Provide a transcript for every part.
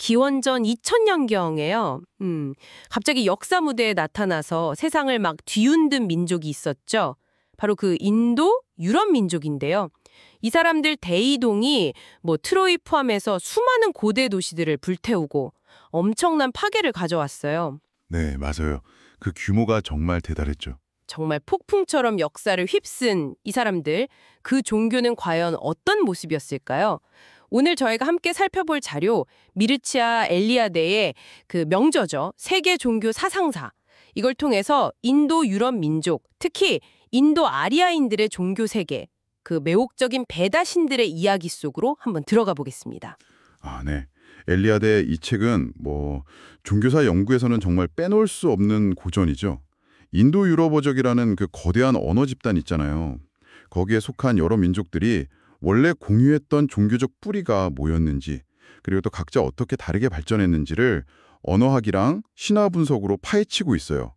기원전 2000년경에요. 갑자기 역사 무대에 나타나서 세상을 막 뒤흔든 민족이 있었죠. 바로 그 인도 유럽 민족인데요. 이 사람들 대이동이 트로이 포함해서 수많은 고대 도시들을 불태우고 엄청난 파괴를 가져왔어요. 네, 맞아요. 그 규모가 정말 대단했죠. 정말 폭풍처럼 역사를 휩쓴 이 사람들, 그 종교는 과연 어떤 모습이었을까요? 오늘 저희가 함께 살펴볼 자료, 미르치아 엘리아데의 그 명저죠. 세계 종교 사상사. 이걸 통해서 인도 유럽 민족, 특히 인도 아리아인들의 종교 세계, 그 매혹적인 베다 신들의 이야기 속으로 한번 들어가 보겠습니다. 아, 네. 엘리아드의 이 책은 종교사 연구에서는 정말 빼놓을 수 없는 고전이죠. 인도 유럽어족이라는 그 거대한 언어 집단 있잖아요. 거기에 속한 여러 민족들이 원래 공유했던 종교적 뿌리가 뭐였는지, 그리고 또 각자 어떻게 다르게 발전했는지를 언어학이랑 신화 분석으로 파헤치고 있어요.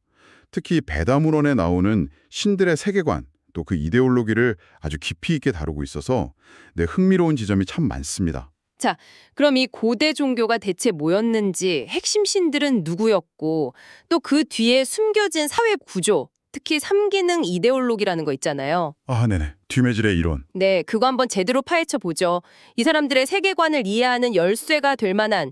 특히 베다 문헌에 나오는 신들의 세계관, 또 그 이데올로기를 아주 깊이 있게 다루고 있어서 흥미로운 지점이 참 많습니다. 자, 그럼 이 고대 종교가 대체 뭐였는지, 핵심 신들은 누구였고, 또 그 뒤에 숨겨진 사회 구조, 특히 삼기능 이데올로기라는 거 있잖아요. 아, 네네. 뒤매질의 이론. 네, 그거 한번 제대로 파헤쳐 보죠. 이 사람들의 세계관을 이해하는 열쇠가 될 만한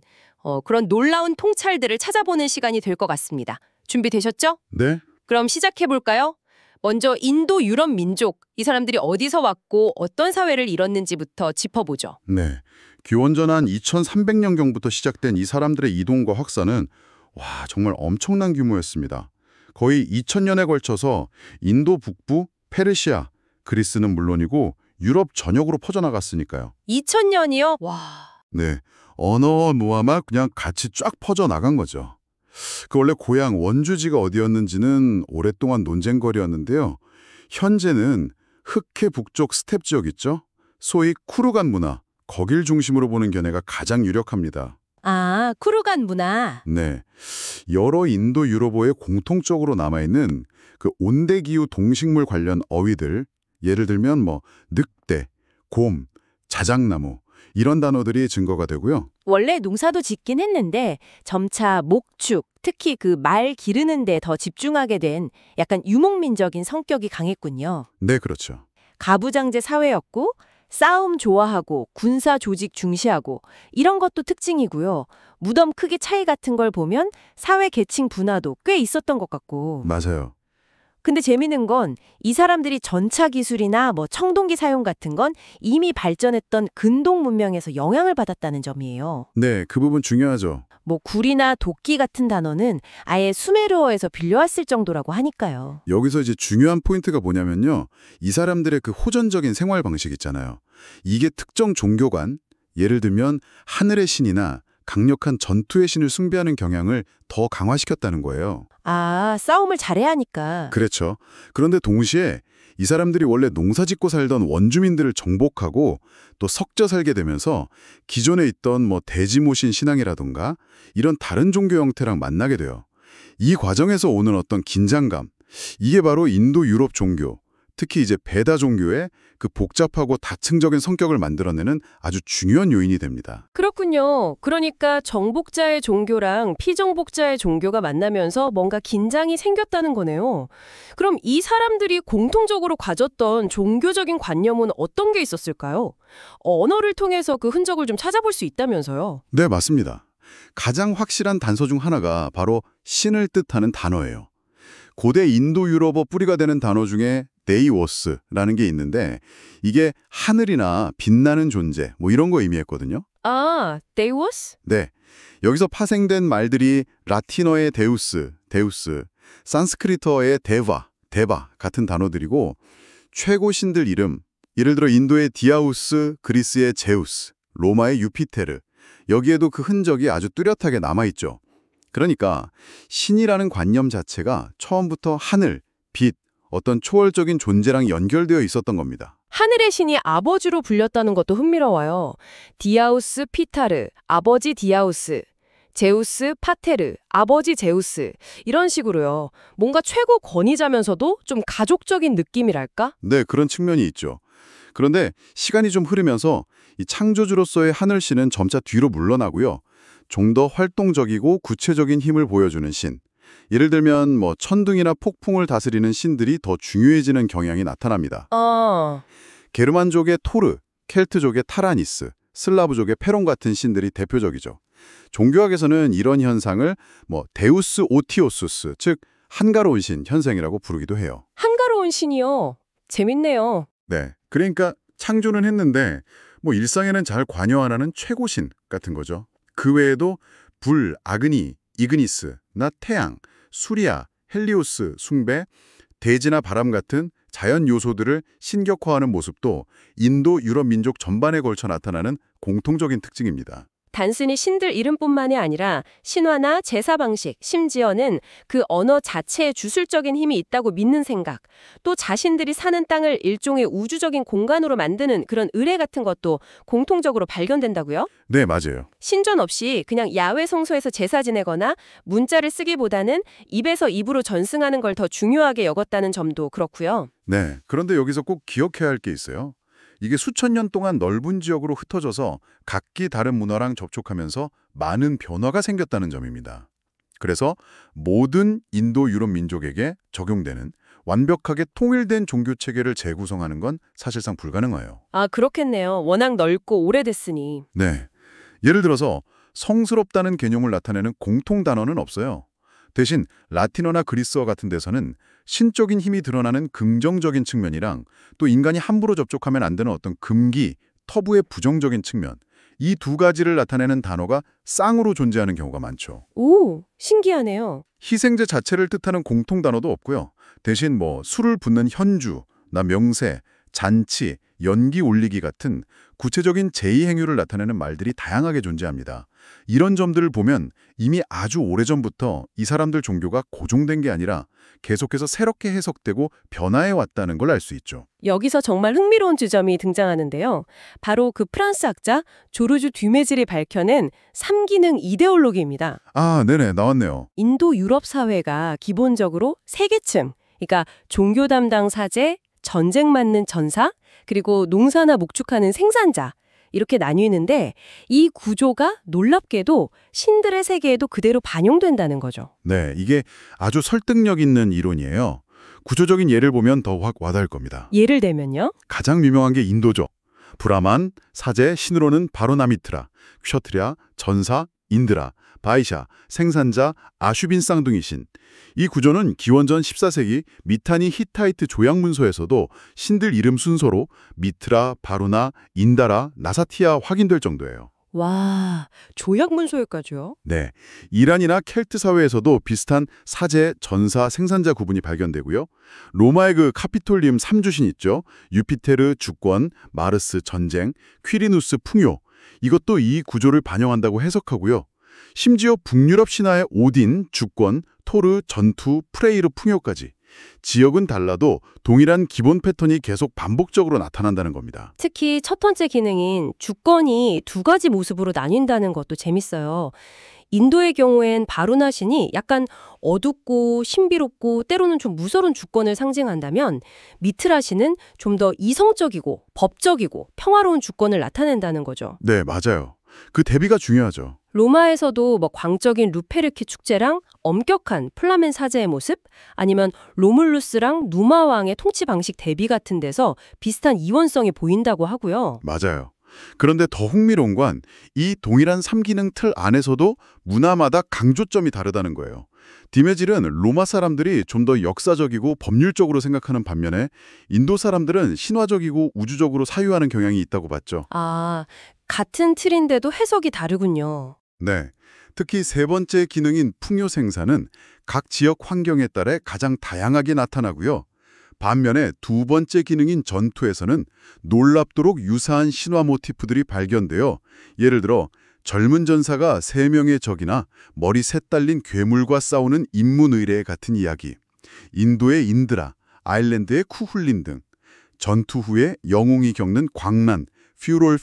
그런 놀라운 통찰들을 찾아보는 시간이 될 것 같습니다. 준비되셨죠? 네. 그럼 시작해 볼까요? 먼저 인도 유럽 민족, 이 사람들이 어디서 왔고 어떤 사회를 이뤘는지부터 짚어보죠. 네. 기원전 한 2300년경부터 시작된 이 사람들의 이동과 확산은 정말 엄청난 규모였습니다. 거의 2000년에 걸쳐서 인도 북부, 페르시아, 그리스는 물론이고 유럽 전역으로 퍼져나갔으니까요. 2000년이요? 와. 네. 언어 모아마 그냥 같이 쫙 퍼져나간 거죠. 그 원래 고향 원주지가 어디였는지는 오랫동안 논쟁거리였는데요. 현재는 흑해 북쪽 스텝 지역 있죠? 소위 쿠르간 문화, 거길 중심으로 보는 견해가 가장 유력합니다. 아, 쿠르간 문화. 네. 여러 인도 유럽어에 공통적으로 남아있는 그 온대기후 동식물 관련 어휘들, 예를 들면 늑대, 곰, 자작나무 이런 단어들이 증거가 되고요. 원래 농사도 짓긴 했는데 점차 목축, 특히 그 말 기르는 데 더 집중하게 된 약간 유목민적인 성격이 강했군요. 네, 그렇죠. 가부장제 사회였고 싸움 좋아하고 군사 조직 중시하고 이런 것도 특징이고요. 무덤 크기 차이 같은 걸 보면 사회 계층 분화도 꽤 있었던 것 같고. 맞아요. 근데 재미있는 건 이 사람들이 전차 기술이나 청동기 사용 같은 건 이미 발전했던 근동 문명에서 영향을 받았다는 점이에요. 네, 그 부분 중요하죠. 구리나 도끼 같은 단어는 아예 수메르어에서 빌려왔을 정도라고 하니까요. 여기서 이제 중요한 포인트가 뭐냐면요. 이 사람들의 그 호전적인 생활 방식 있잖아요. 이게 특정 종교관, 예를 들면 하늘의 신이나 강력한 전투의 신을 숭배하는 경향을 더 강화시켰다는 거예요. 아, 싸움을 잘해야 하니까. 그렇죠. 그런데 동시에 이 사람들이 원래 농사짓고 살던 원주민들을 정복하고 또 섞여 살게 되면서 기존에 있던 대지모신 신앙이라던가 이런 다른 종교 형태랑 만나게 돼요. 이 과정에서 오는 어떤 긴장감, 이게 바로 인도 유럽 종교, 특히 이제 베다 종교의 그 복잡하고 다층적인 성격을 만들어내는 아주 중요한 요인이 됩니다. 그렇군요. 그러니까 정복자의 종교랑 피정복자의 종교가 만나면서 뭔가 긴장이 생겼다는 거네요. 그럼 이 사람들이 공통적으로 가졌던 종교적인 관념은 어떤 게 있었을까요? 언어를 통해서 그 흔적을 좀 찾아볼 수 있다면서요. 네, 맞습니다. 가장 확실한 단서 중 하나가 바로 신을 뜻하는 단어예요. 고대 인도 유럽어 뿌리가 되는 단어 중에 데이워스라는 게 있는데 이게 하늘이나 빛나는 존재 이런 거 의미했거든요. 아, 데이워스? 네. 여기서 파생된 말들이 라틴어의 데우스, 산스크리트어의 데바 같은 단어들이고 최고 신들 이름, 예를 들어 인도의 디아우스, 그리스의 제우스, 로마의 유피테르, 여기에도 그 흔적이 아주 뚜렷하게 남아있죠. 그러니까 신이라는 관념 자체가 처음부터 하늘, 빛, 어떤 초월적인 존재랑 연결되어 있었던 겁니다. 하늘의 신이 아버지로 불렸다는 것도 흥미로워요. 디아우스 피타르, 아버지 디아우스. 제우스 파테르, 아버지 제우스. 이런 식으로요. 뭔가 최고 권위자면서도 좀 가족적인 느낌이랄까? 네, 그런 측면이 있죠. 그런데 시간이 좀 흐르면서 이 창조주로서의 하늘신은 점차 뒤로 물러나고요. 좀 더 활동적이고 구체적인 힘을 보여주는 신. 예를 들면 뭐 천둥이나 폭풍을 다스리는 신들이 더 중요해지는 경향이 나타납니다. 게르만족의 토르, 켈트족의 타라니스, 슬라브족의 페론 같은 신들이 대표적이죠. 종교학에서는 이런 현상을 뭐 데우스 오티오수스, 즉 한가로운 신 현상이라고 부르기도 해요. 한가로운 신이요. 재밌네요. 네, 그러니까 창조는 했는데 뭐 일상에는 잘 관여 안 하는 최고신 같은 거죠. 그 외에도 불, 아그니, 이그니스, 나 태양, 수리아, 헬리오스, 숭배, 대지나 바람 같은 자연 요소들을 신격화하는 모습도 인도 유럽 민족 전반에 걸쳐 나타나는 공통적인 특징입니다. 단순히 신들 이름뿐만이 아니라 신화나 제사 방식, 심지어는 그 언어 자체에 주술적인 힘이 있다고 믿는 생각, 또 자신들이 사는 땅을 일종의 우주적인 공간으로 만드는 그런 의뢰 같은 것도 공통적으로 발견된다고요? 네, 맞아요. 신전 없이 그냥 야외 성소에서 제사 지내거나 문자를 쓰기보다는 입에서 입으로 전승하는 걸 더 중요하게 여겼다는 점도 그렇고요. 네, 그런데 여기서 꼭 기억해야 할 게 있어요. 이게 수천 년 동안 넓은 지역으로 흩어져서 각기 다른 문화랑 접촉하면서 많은 변화가 생겼다는 점입니다. 그래서 모든 인도 유럽 민족에게 적용되는 완벽하게 통일된 종교 체계를 재구성하는 건 사실상 불가능해요. 아, 그렇겠네요. 워낙 넓고 오래됐으니. 네. 예를 들어서 성스럽다는 개념을 나타내는 공통 단어는 없어요. 대신 라틴어나 그리스어 같은 데서는 신적인 힘이 드러나는 긍정적인 측면이랑 또 인간이 함부로 접촉하면 안 되는 어떤 금기, 터부의 부정적인 측면, 이 두 가지를 나타내는 단어가 쌍으로 존재하는 경우가 많죠. 오, 신기하네요. 희생제 자체를 뜻하는 공통 단어도 없고요. 대신 뭐 술을 붓는 현주, 나 명세, 잔치, 연기 올리기 같은 구체적인 제의 행위를 나타내는 말들이 다양하게 존재합니다. 이런 점들을 보면 이미 아주 오래전부터 이 사람들 종교가 고정된 게 아니라 계속해서 새롭게 해석되고 변화해 왔다는 걸 알 수 있죠. 여기서 정말 흥미로운 지점이 등장하는데요. 바로 그 프랑스 학자 조르주 듀메질이 밝혀낸 3기능 이데올로기입니다. 아, 네네, 나왔네요. 인도 유럽 사회가 기본적으로 세 계층, 그러니까 종교 담당 사제, 전쟁 맞는 전사, 그리고 농사나 목축하는 생산자, 이렇게 나뉘는데 이 구조가 놀랍게도 신들의 세계에도 그대로 반영된다는 거죠. 네, 이게 아주 설득력 있는 이론이에요. 구조적인 예를 보면 더 확 와닿을 겁니다. 예를 들면요. 가장 유명한 게 인도죠. 브라만, 사제, 신으로는 바로나미트라, क्षत्रि야, 전사, 인드라, 바이샤, 생산자, 아슈빈 쌍둥이 신. 이 구조는 기원전 14세기 미타니 히타이트 조약 문서에서도 신들 이름 순서로 미트라, 바루나, 인다라, 나사티아 확인될 정도예요. 와, 조약 문서에까지요? 네, 이란이나 켈트 사회에서도 비슷한 사제, 전사, 생산자 구분이 발견되고요. 로마의 그 카피톨리움 3주신 있죠. 유피테르, 주권, 마르스, 전쟁, 퀴리누스, 풍요. 이것도 이 구조를 반영한다고 해석하고요. 심지어 북유럽 신화의 오딘, 주권, 토르, 전투, 프레이르, 풍요까지. 지역은 달라도 동일한 기본 패턴이 계속 반복적으로 나타난다는 겁니다. 특히 첫 번째 기능인 주권이 두 가지 모습으로 나뉜다는 것도 재밌어요. 인도의 경우엔 바루나 신이 약간 어둡고 신비롭고 때로는 좀 무서운 주권을 상징한다면 미트라 신은 좀 더 이성적이고 법적이고 평화로운 주권을 나타낸다는 거죠. 네, 맞아요. 그 대비가 중요하죠. 로마에서도 뭐 광적인 루페르키 축제랑 엄격한 플라멘 사제의 모습, 아니면 로물루스랑 누마 왕의 통치 방식 대비 같은 데서 비슷한 이원성이 보인다고 하고요. 맞아요. 그런데 더 흥미로운 건 이 동일한 3기능 틀 안에서도 문화마다 강조점이 다르다는 거예요. 디메질은 로마 사람들이 좀 더 역사적이고 법률적으로 생각하는 반면에 인도 사람들은 신화적이고 우주적으로 사유하는 경향이 있다고 봤죠. 아, 같은 틀인데도 해석이 다르군요. 네. 특히 세 번째 기능인 풍요 생산은 각 지역 환경에 따라 가장 다양하게 나타나고요. 반면에 두 번째 기능인 전투에서는 놀랍도록 유사한 신화 모티프들이 발견되어 예를 들어 젊은 전사가 3명의 적이나 머리 셋 달린 괴물과 싸우는 인문의례 같은 이야기, 인도의 인드라, 아일랜드의 쿠훌린 등 전투 후에 영웅이 겪는 광란, 퓨롤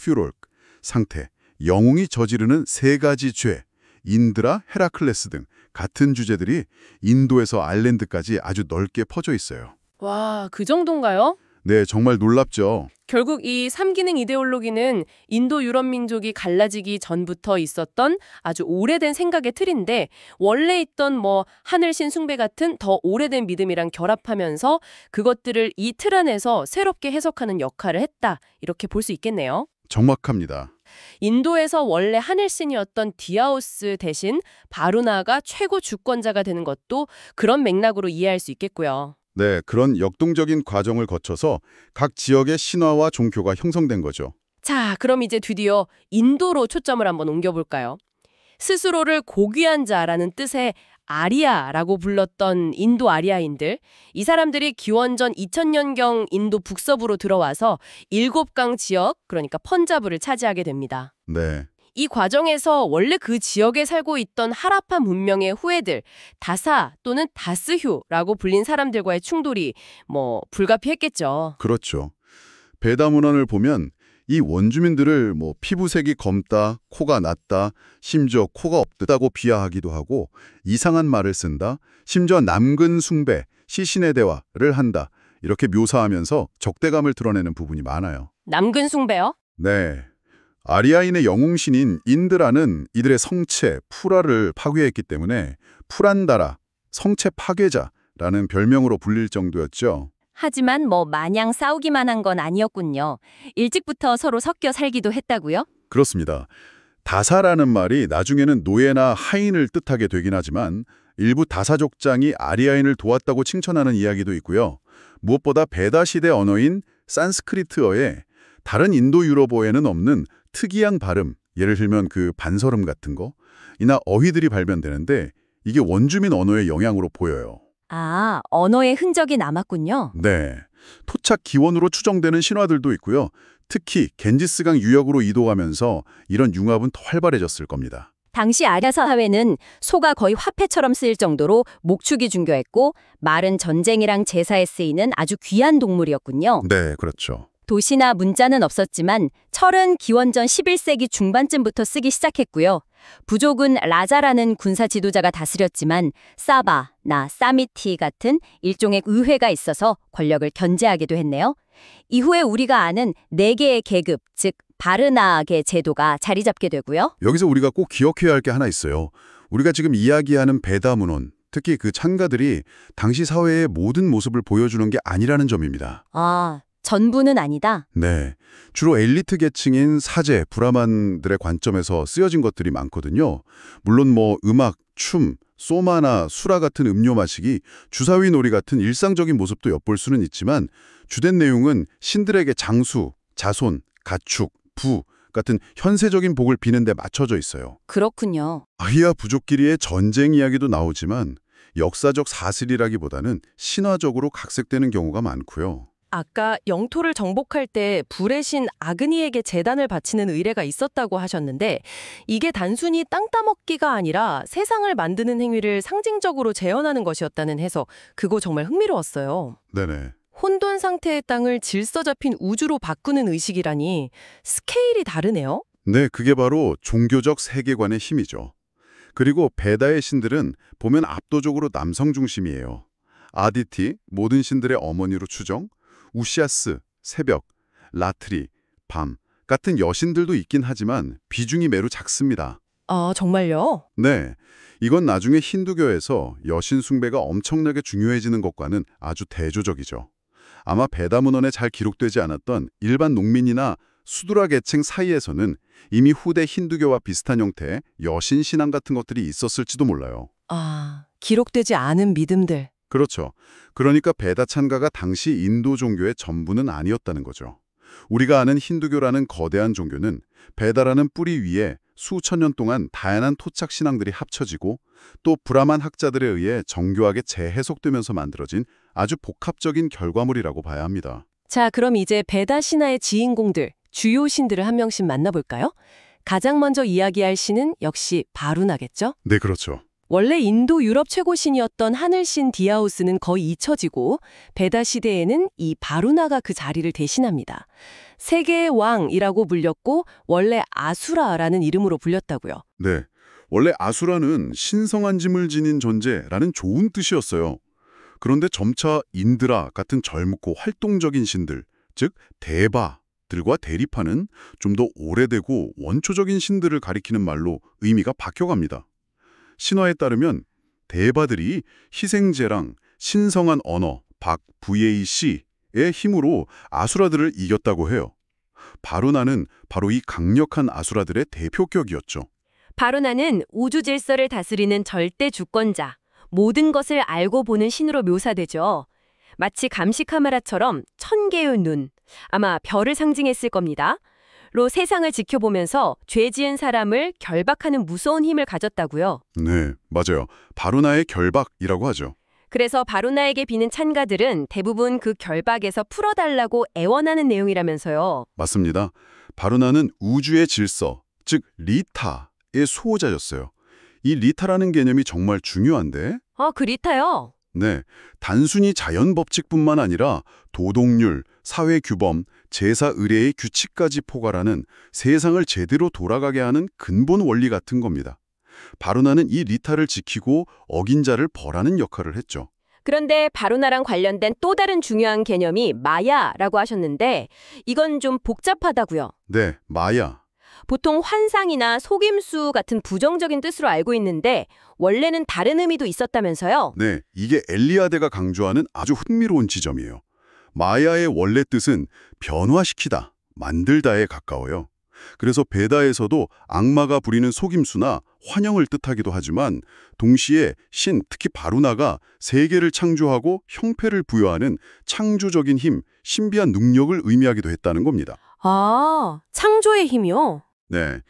상태, 영웅이 저지르는 3가지 죄, 인드라, 헤라클레스 등 같은 주제들이 인도에서 아일랜드까지 아주 넓게 퍼져 있어요. 와, 그 정도인가요? 네, 정말 놀랍죠. 결국 이 삼기능 이데올로기는 인도 유럽 민족이 갈라지기 전부터 있었던 아주 오래된 생각의 틀인데 원래 있던 하늘신 숭배 같은 더 오래된 믿음이랑 결합하면서 그것들을 이 틀 안에서 새롭게 해석하는 역할을 했다. 이렇게 볼 수 있겠네요. 정확합니다. 인도에서 원래 하늘신이었던 디아오스 대신 바루나가 최고 주권자가 되는 것도 그런 맥락으로 이해할 수 있겠고요. 네, 그런 역동적인 과정을 거쳐서 각 지역의 신화와 종교가 형성된 거죠. 자, 그럼 이제 드디어 인도로 초점을 한번 옮겨볼까요? 스스로를 고귀한 자라는 뜻의 아리아라고 불렀던 인도 아리아인들, 이 사람들이 기원전 2000년경 인도 북서부로 들어와서 7강 지역, 그러니까 펀자브를 차지하게 됩니다. 네, 이 과정에서 원래 그 지역에 살고 있던 하라파 문명의 후예들, 다사 또는 다스휴라고 불린 사람들과의 충돌이 불가피했겠죠. 그렇죠. 베다 문헌을 보면 이 원주민들을 피부색이 검다, 코가 낮다, 심지어 코가 없다고 비하하기도 하고 이상한 말을 쓴다, 심지어 남근 숭배, 시신의 대화를 한다 이렇게 묘사하면서 적대감을 드러내는 부분이 많아요. 남근 숭배요? 네, 아리아인의 영웅신인 인드라는 이들의 성체 푸라를 파괴했기 때문에 푸란다라, 성체 파괴자라는 별명으로 불릴 정도였죠. 하지만 마냥 싸우기만 한 건 아니었군요. 일찍부터 서로 섞여 살기도 했다고요? 그렇습니다. 다사라는 말이 나중에는 노예나 하인을 뜻하게 되긴 하지만 일부 다사 족장이 아리아인을 도왔다고 칭찬하는 이야기도 있고요. 무엇보다 베다 시대 언어인 산스크리트어에 다른 인도 유럽어에는 없는 특이한 발음, 예를 들면 그 반설음 같은 거, 이나 어휘들이 발견되는데 이게 원주민 언어의 영향으로 보여요. 아, 언어의 흔적이 남았군요. 네, 토착 기원으로 추정되는 신화들도 있고요. 특히 겐지스강 유역으로 이동하면서 이런 융합은 더 활발해졌을 겁니다. 당시 아리아 사회는 소가 거의 화폐처럼 쓰일 정도로 목축이 중요했고 말은 전쟁이랑 제사에 쓰이는 아주 귀한 동물이었군요. 네, 그렇죠. 도시나 문자는 없었지만 철은 기원전 11세기 중반쯤부터 쓰기 시작했고요. 부족은 라자라는 군사 지도자가 다스렸지만 사바, 사미티 같은 일종의 의회가 있어서 권력을 견제하기도 했네요. 이후에 우리가 아는 4개의 계급, 즉 바르나아계 제도가 자리 잡게 되고요. 여기서 우리가 꼭 기억해야 할 게 하나 있어요. 우리가 지금 이야기하는 베다 문헌, 특히 그 찬가들이 당시 사회의 모든 모습을 보여주는 게 아니라는 점입니다. 아, 전부는 아니다. 네, 주로 엘리트 계층인 사제, 브라만들의 관점에서 쓰여진 것들이 많거든요. 물론 음악, 춤, 소마나 수라 같은 음료 마시기, 주사위 놀이 같은 일상적인 모습도 엿볼 수는 있지만 주된 내용은 신들에게 장수, 자손, 가축, 부 같은 현세적인 복을 비는 데 맞춰져 있어요. 그렇군요. 아히야 부족끼리의 전쟁 이야기도 나오지만 역사적 사실이라기보다는 신화적으로 각색되는 경우가 많고요. 아까 영토를 정복할 때 불의 신 아그니에게 제단을 바치는 의례가 있었다고 하셨는데 이게 단순히 땅 따먹기가 아니라 세상을 만드는 행위를 상징적으로 재현하는 것이었다는 해석, 그거 정말 흥미로웠어요. 네네. 혼돈 상태의 땅을 질서 잡힌 우주로 바꾸는 의식이라니 스케일이 다르네요. 네, 그게 바로 종교적 세계관의 힘이죠. 그리고 베다의 신들은 보면 압도적으로 남성 중심이에요. 아디티, 모든 신들의 어머니로 추정, 우시아스, 새벽, 라트리, 밤 같은 여신들도 있긴 하지만 비중이 매우 작습니다. 아, 정말요? 네, 이건 나중에 힌두교에서 여신 숭배가 엄청나게 중요해지는 것과는 아주 대조적이죠. 아마 베다 문헌에 잘 기록되지 않았던 일반 농민이나 수드라 계층 사이에서는 이미 후대 힌두교와 비슷한 형태의 여신 신앙 같은 것들이 있었을지도 몰라요. 아, 기록되지 않은 믿음들. 그렇죠. 그러니까 베다 찬가가 당시 인도 종교의 전부는 아니었다는 거죠. 우리가 아는 힌두교라는 거대한 종교는 베다라는 뿌리 위에 수천 년 동안 다양한 토착 신앙들이 합쳐지고 또 브라만 학자들에 의해 정교하게 재해석되면서 만들어진 아주 복합적인 결과물이라고 봐야 합니다. 자, 그럼 이제 베다 신화의 주인공들, 주요 신들을 한 명씩 만나볼까요? 가장 먼저 이야기할 신은 역시 바루나겠죠? 네, 그렇죠. 원래 인도 유럽 최고신이었던 하늘신 디아우스는 거의 잊혀지고 베다 시대에는 이 바루나가 그 자리를 대신합니다. 세계의 왕이라고 불렸고 원래 아수라라는 이름으로 불렸다고요. 네, 원래 아수라는 신성한 짐을 지닌 존재라는 좋은 뜻이었어요. 그런데 점차 인드라 같은 젊고 활동적인 신들, 즉 대바들과 대립하는 좀 더 오래되고 원초적인 신들을 가리키는 말로 의미가 바뀌어갑니다. 신화에 따르면 대바들이 희생제랑 신성한 언어, VAC의 힘으로 아수라들을 이겼다고 해요. 바루나는 바로 이 강력한 아수라들의 대표격이었죠. 바루나는 우주 질서를 다스리는 절대 주권자, 모든 것을 알고 보는 신으로 묘사되죠. 마치 감시 카메라처럼 1000개의 눈, 아마 별을 상징했을 겁니다. 로 세상을 지켜보면서 죄 지은 사람을 결박하는 무서운 힘을 가졌다고요. 네, 맞아요. 바루나의 결박이라고 하죠. 그래서 바루나에게 비는 찬가들은 대부분 그 결박에서 풀어달라고 애원하는 내용이라면서요. 맞습니다. 바루나는 우주의 질서, 즉 리타의 수호자였어요. 이 리타라는 개념이 정말 중요한데, 그 리타요? 네, 단순히 자연 법칙뿐만 아니라 도덕률, 사회 규범, 제사 의례의 규칙까지 포괄하는 세상을 제대로 돌아가게 하는 근본 원리 같은 겁니다. 바루나는 이 리타를 지키고 어긴 자를 벌하는 역할을 했죠. 그런데 바루나랑 관련된 또 다른 중요한 개념이 마야라고 하셨는데 이건 좀 복잡하다고요. 네, 마야. 보통 환상이나 속임수 같은 부정적인 뜻으로 알고 있는데 원래는 다른 의미도 있었다면서요? 네, 이게 엘리아데가 강조하는 아주 흥미로운 지점이에요. 마야의 원래 뜻은 변화시키다, 만들다에 가까워요. 그래서 베다에서도 악마가 부리는 속임수나 환영을 뜻하기도 하지만 동시에 신, 특히 바루나가 세계를 창조하고 형태를 부여하는 창조적인 힘, 신비한 능력을 의미하기도 했다는 겁니다. 아, 창조의 힘이요? 네,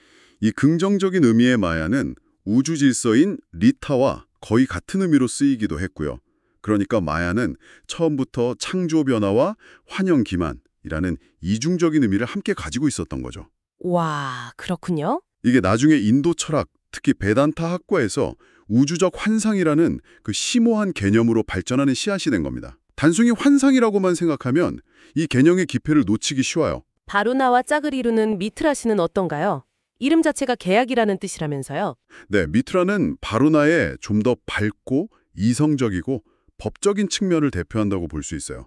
이 긍정적인 의미의 마야는 우주 질서인 리타와 거의 같은 의미로 쓰이기도 했고요. 그러니까 마야는 처음부터 창조 변화와 환영 기만이라는 이중적인 의미를 함께 가지고 있었던 거죠. 와, 그렇군요. 이게 나중에 인도 철학, 특히 베단타 학과에서 우주적 환상이라는 그 심오한 개념으로 발전하는 씨앗이 된 겁니다. 단순히 환상이라고만 생각하면 이 개념의 깊이를 놓치기 쉬워요. 바루나와 짝을 이루는 미트라시는 어떤가요? 이름 자체가 계약이라는 뜻이라면서요. 네, 미트라는 바루나의 좀 더 밝고 이성적이고 법적인 측면을 대표한다고 볼 수 있어요.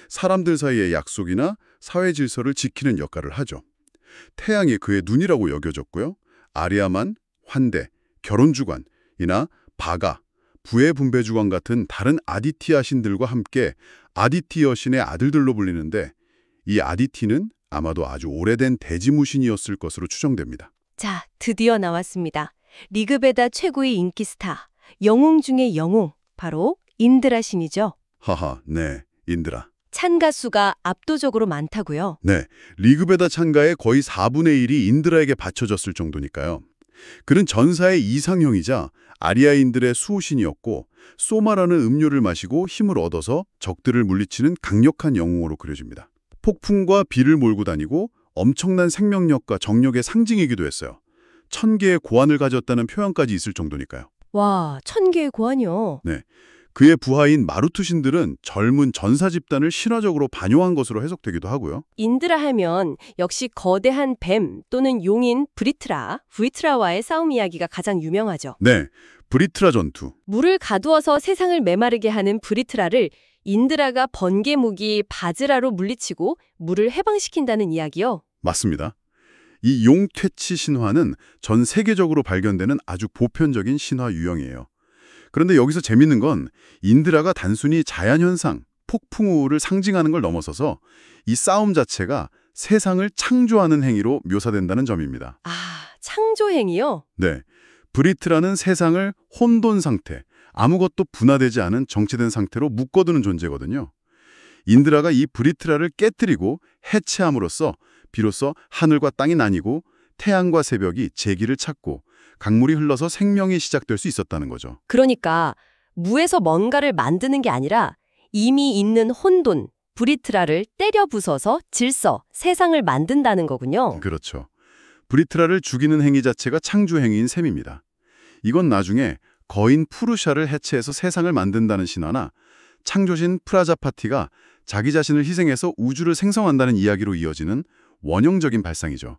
사람들 사이의 약속이나 사회 질서를 지키는 역할을 하죠. 태양이 그의 눈이라고 여겨졌고요. 아리아만, 환대, 결혼주관이나 바가, 부의 분배주관 같은 다른 아디티아 신들과 함께 아디티 여신의 아들들로 불리는데 이 아디티는 아마도 아주 오래된 대지무신이었을 것으로 추정됩니다. 자, 드디어 나왔습니다. 리그베다 최고의 인기 스타, 영웅 중의 영웅, 바로 인드라 신이죠. 하하, 네, 인드라. 찬가 수가 압도적으로 많다고요. 네, 리그베다 찬가의 거의 4분의 1이 인드라에게 바쳐졌을 정도니까요. 그는 전사의 이상형이자 아리아인들의 수호신이었고 소마라는 음료를 마시고 힘을 얻어서 적들을 물리치는 강력한 영웅으로 그려집니다. 폭풍과 비를 몰고 다니고 엄청난 생명력과 정력의 상징이기도 했어요. 1000개의 고환을 가졌다는 표현까지 있을 정도니까요. 와, 1000개의 고환이요. 네, 그의 부하인 마루트 신들은 젊은 전사 집단을 신화적으로 반영한 것으로 해석되기도 하고요. 인드라 하면 역시 거대한 뱀 또는 용인 브리트라와의 싸움 이야기가 가장 유명하죠. 네, 브리트라 전투. 물을 가두어서 세상을 메마르게 하는 브리트라를 인드라가 번개 무기 바즈라로 물리치고 물을 해방시킨다는 이야기요. 맞습니다. 이 용퇴치 신화는 전 세계적으로 발견되는 아주 보편적인 신화 유형이에요. 그런데 여기서 재밌는 건 인드라가 단순히 자연현상, 폭풍우를 상징하는 걸 넘어서서 이 싸움 자체가 세상을 창조하는 행위로 묘사된다는 점입니다. 아, 창조행위요? 네, 브리트라는 세상을 혼돈 상태, 아무것도 분화되지 않은 정체된 상태로 묶어두는 존재거든요. 인드라가 이 브리트라를 깨뜨리고 해체함으로써 비로소 하늘과 땅이 나뉘고 태양과 새벽이 재기를 찾고 강물이 흘러서 생명이 시작될 수 있었다는 거죠. 그러니까 무에서 뭔가를 만드는 게 아니라 이미 있는 혼돈, 브리트라를 때려 부숴서 질서, 세상을 만든다는 거군요. 그렇죠. 브리트라를 죽이는 행위 자체가 창조 행위인 셈입니다. 이건 나중에 거인 푸르샤를 해체해서 세상을 만든다는 신화나 창조신 프라자파티가 자기 자신을 희생해서 우주를 생성한다는 이야기로 이어지는 원형적인 발상이죠.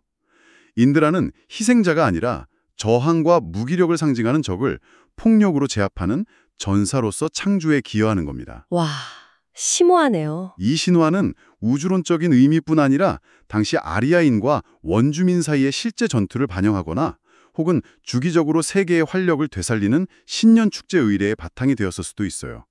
인드라는 희생자가 아니라 저항과 무기력을 상징하는 적을 폭력으로 제압하는 전사로서 창조에 기여하는 겁니다. 와, 심오하네요. 이 신화는 우주론적인 의미뿐 아니라 당시 아리아인과 원주민 사이의 실제 전투를 반영하거나 혹은 주기적으로 세계의 활력을 되살리는 신년 축제 의례의 바탕이 되었을 수도 있어요.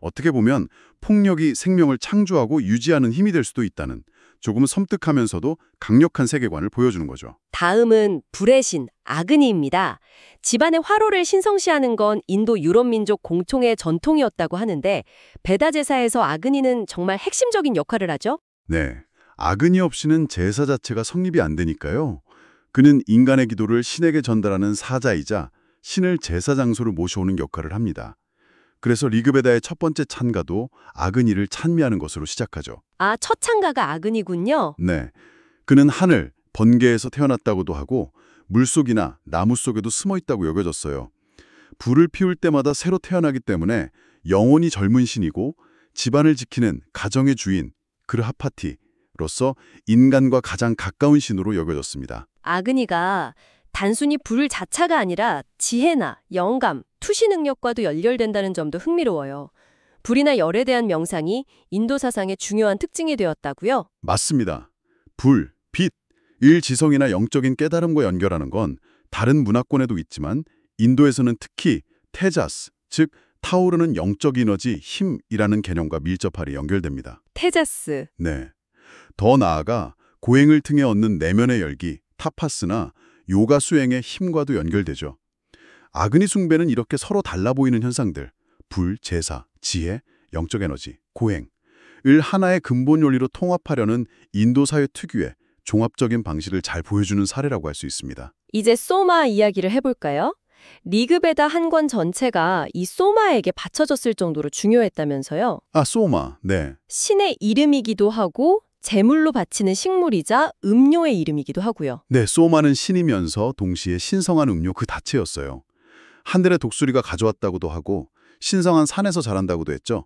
어떻게 보면 폭력이 생명을 창조하고 유지하는 힘이 될 수도 있다는 조금 섬뜩하면서도 강력한 세계관을 보여주는 거죠. 다음은 불의 신, 아그니입니다. 집안의 화로를 신성시하는 건 인도 유럽 민족 공통의 전통이었다고 하는데 베다 제사에서 아그니는 정말 핵심적인 역할을 하죠? 네, 아그니 없이는 제사 자체가 성립이 안 되니까요. 그는 인간의 기도를 신에게 전달하는 사자이자 신을 제사 장소로 모셔오는 역할을 합니다. 그래서 리그베다의 첫 번째 찬가도 아그니를 찬미하는 것으로 시작하죠. 아, 첫 창가가 아그니군요. 네, 그는 하늘, 번개에서 태어났다고도 하고 물속이나 나무 속에도 숨어 있다고 여겨졌어요. 불을 피울 때마다 새로 태어나기 때문에 영원히 젊은 신이고 집안을 지키는 가정의 주인, 그르하파티로서 인간과 가장 가까운 신으로 여겨졌습니다. 아그니가 단순히 불 자체가 아니라 지혜나 영감, 투시 능력과도 연결된다는 점도 흥미로워요. 불이나 열에 대한 명상이 인도 사상의 중요한 특징이 되었다고요? 맞습니다. 불, 빛, 일지성이나 영적인 깨달음과 연결하는 건 다른 문화권에도 있지만 인도에서는 특히 테자스, 즉 타오르는 영적 에너지, 힘이라는 개념과 밀접하게 연결됩니다. 테자스. 네. 더 나아가 고행을 통해 얻는 내면의 열기, 타파스나 요가 수행의 힘과도 연결되죠. 아그니 숭배는 이렇게 서로 달라 보이는 현상들, 불, 제사, 지혜, 영적 에너지, 고행을 하나의 근본 원리로 통합하려는 인도 사회 특유의 종합적인 방식을 잘 보여주는 사례라고 할 수 있습니다. 이제 소마 이야기를 해볼까요? 리그베다 한 권 전체가 이 소마에게 바쳐졌을 정도로 중요했다면서요? 아, 소마. 네. 신의 이름이기도 하고 제물로 바치는 식물이자 음료의 이름이기도 하고요. 네, 소마는 신이면서 동시에 신성한 음료 그 자체였어요. 하늘의 독수리가 가져왔다고도 하고 신성한 산에서 자란다고도 했죠.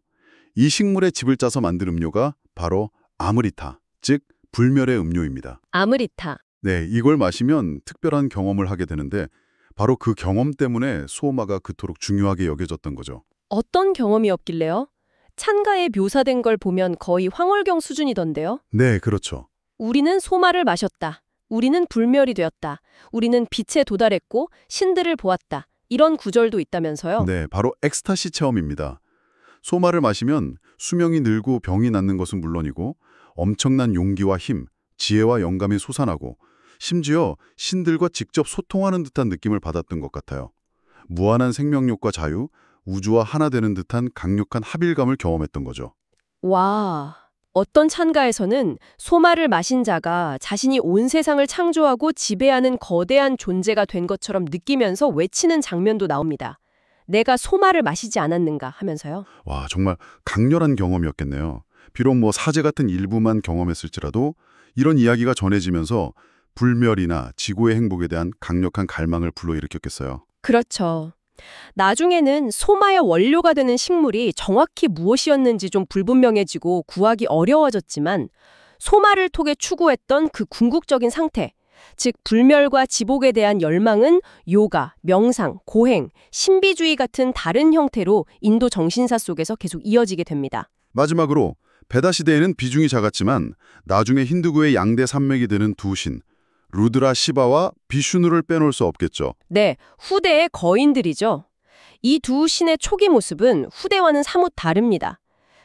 이 식물의 즙을 짜서 만든 음료가 바로 아므리타, 즉 불멸의 음료입니다. 아므리타. 네, 이걸 마시면 특별한 경험을 하게 되는데 바로 그 경험 때문에 소마가 그토록 중요하게 여겨졌던 거죠. 어떤 경험이었길래요? 찬가에 묘사된 걸 보면 거의 황홀경 수준이던데요. 네, 그렇죠. 우리는 소마를 마셨다. 우리는 불멸이 되었다. 우리는 빛에 도달했고 신들을 보았다. 이런 구절도 있다면서요. 네, 바로 엑스타시 체험입니다. 소마를 마시면 수명이 늘고 병이 낫는 것은 물론이고 엄청난 용기와 힘, 지혜와 영감이 솟아나고 심지어 신들과 직접 소통하는 듯한 느낌을 받았던 것 같아요. 무한한 생명력과 자유, 우주와 하나 되는 듯한 강력한 합일감을 경험했던 거죠. 와, 어떤 찬가에서는 소마를 마신 자가 자신이 온 세상을 창조하고 지배하는 거대한 존재가 된 것처럼 느끼면서 외치는 장면도 나옵니다. 내가 소마를 마시지 않았는가 하면서요. 와, 정말 강렬한 경험이었겠네요. 비록 사제 같은 일부만 경험했을지라도 이런 이야기가 전해지면서 불멸이나 지구의 행복에 대한 강력한 갈망을 불러일으켰겠어요. 그렇죠. 나중에는 소마의 원료가 되는 식물이 정확히 무엇이었는지 좀 불분명해지고 구하기 어려워졌지만 소마를 통해 추구했던 그 궁극적인 상태, 즉 불멸과 지복에 대한 열망은 요가, 명상, 고행, 신비주의 같은 다른 형태로 인도 정신사 속에서 계속 이어지게 됩니다. 마지막으로 베다 시대에는 비중이 작았지만 나중에 힌두교의 양대 산맥이 되는 두 신, 루드라 시바와 비슈누를 빼놓을 수 없겠죠. 네, 후대의 거인들이죠. 이 두 신의 초기 모습은 후대와는 사뭇 다릅니다.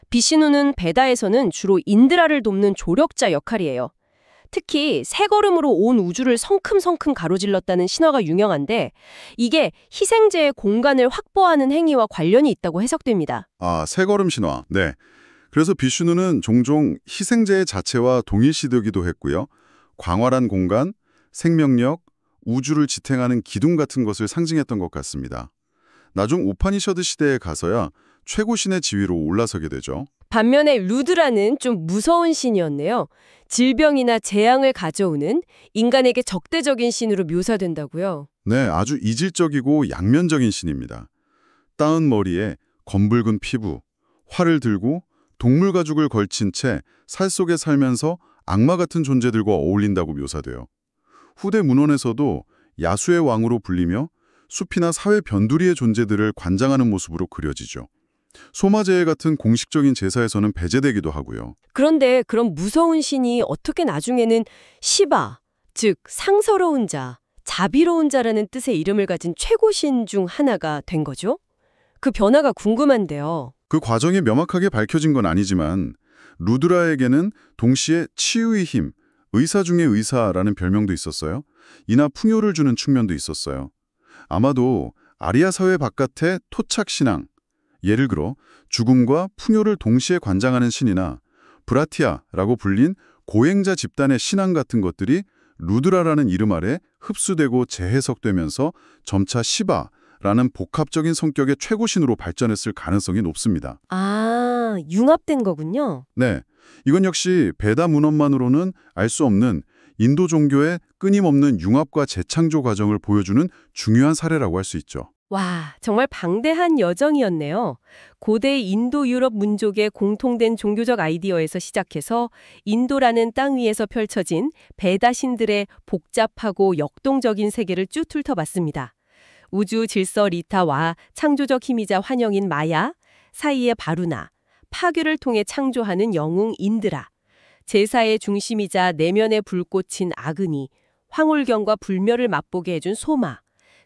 비시누는 베다에서는 주로 인드라를 돕는 조력자 역할이에요. 특히 세 걸음으로 온 우주를 성큼성큼 가로질렀다는 신화가 유명한데 이게 희생제의 공간을 확보하는 행위와 관련이 있다고 해석됩니다. 아, 세걸음 신화. 네. 그래서 비슈누는 종종 희생제의 자체와 동일시되기도 했고요. 광활한 공간, 생명력, 우주를 지탱하는 기둥 같은 것을 상징했던 것 같습니다. 나중 우파니셔드 시대에 가서야 최고신의 지위로 올라서게 되죠. 반면에 루드라는 좀 무서운 신이었네요. 질병이나 재앙을 가져오는 인간에게 적대적인 신으로 묘사된다고요. 네, 아주 이질적이고 양면적인 신입니다. 따은 머리에 검붉은 피부, 활을 들고 동물 가죽을 걸친 채 살 속에 살면서 악마 같은 존재들과 어울린다고 묘사돼요. 후대 문헌에서도 야수의 왕으로 불리며 숲이나 사회 변두리의 존재들을 관장하는 모습으로 그려지죠. 소마제회 같은 공식적인 제사에서는 배제되기도 하고요. 그런데 그런 무서운 신이 어떻게 나중에는 시바, 즉 상서로운 자, 자비로운 자라는 뜻의 이름을 가진 최고신 중 하나가 된 거죠? 그 변화가 궁금한데요. 그 과정이 명확하게 밝혀진 건 아니지만 루드라에게는 동시에 치유의 힘, 의사 중의 의사라는 별명도 있었어요. 이나 풍요를 주는 측면도 있었어요. 아마도 아리아 사회 바깥의 토착 신앙, 예를 들어 죽음과 풍요를 동시에 관장하는 신이나 브라티아라고 불린 고행자 집단의 신앙 같은 것들이 루드라라는 이름 아래 흡수되고 재해석되면서 점차 시바라는 복합적인 성격의 최고신으로 발전했을 가능성이 높습니다. 아, 융합된 거군요. 네, 이건 역시 베다 문헌만으로는 알 수 없는 인도 종교의 끊임없는 융합과 재창조 과정을 보여주는 중요한 사례라고 할 수 있죠. 와, 정말 방대한 여정이었네요. 고대 인도 유럽 민족의 공통된 종교적 아이디어에서 시작해서 인도라는 땅 위에서 펼쳐진 베다 신들의 복잡하고 역동적인 세계를 쭉 훑어봤습니다. 우주 질서 리타와 창조적 힘이자 환영인 마야, 사이의 바루나, 파괴를 통해 창조하는 영웅 인드라, 제사의 중심이자 내면의 불꽃인 아그니, 황홀경과 불멸을 맛보게 해준 소마,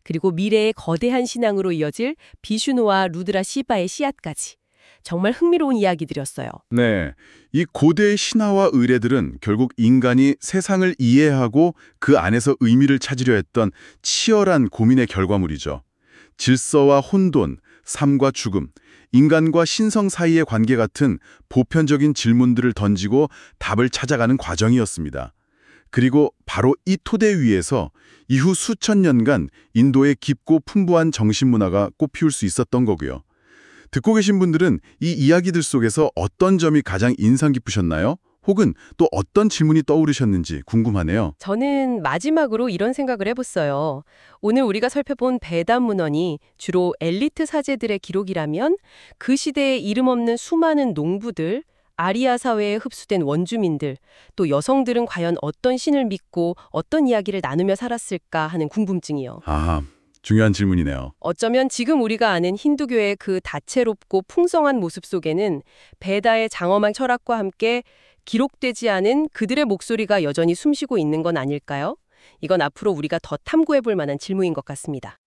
그리고 미래의 거대한 신앙으로 이어질 비슈누와 루드라 시바의 씨앗까지. 정말 흥미로운 이야기들이었어요. 네, 이 고대의 신화와 의례들은 결국 인간이 세상을 이해하고 그 안에서 의미를 찾으려 했던 치열한 고민의 결과물이죠. 질서와 혼돈, 삶과 죽음, 인간과 신성 사이의 관계 같은 보편적인 질문들을 던지고 답을 찾아가는 과정이었습니다. 그리고 바로 이 토대 위에서 이후 수천 년간 인도의 깊고 풍부한 정신문화가 꽃피울 수 있었던 거고요. 듣고 계신 분들은 이 이야기들 속에서 어떤 점이 가장 인상 깊으셨나요? 혹은 또 어떤 질문이 떠오르셨는지 궁금하네요. 저는 마지막으로 이런 생각을 해봤어요. 오늘 우리가 살펴본 배단 문헌이 주로 엘리트 사제들의 기록이라면 그 시대에 이름 없는 수많은 농부들, 아리아 사회에 흡수된 원주민들, 또 여성들은 과연 어떤 신을 믿고 어떤 이야기를 나누며 살았을까 하는 궁금증이요. 아, 중요한 질문이네요. 어쩌면 지금 우리가 아는 힌두교의 그 다채롭고 풍성한 모습 속에는 베다의 장엄한 철학과 함께 기록되지 않은 그들의 목소리가 여전히 숨쉬고 있는 건 아닐까요? 이건 앞으로 우리가 더 탐구해 볼 만한 질문인 것 같습니다.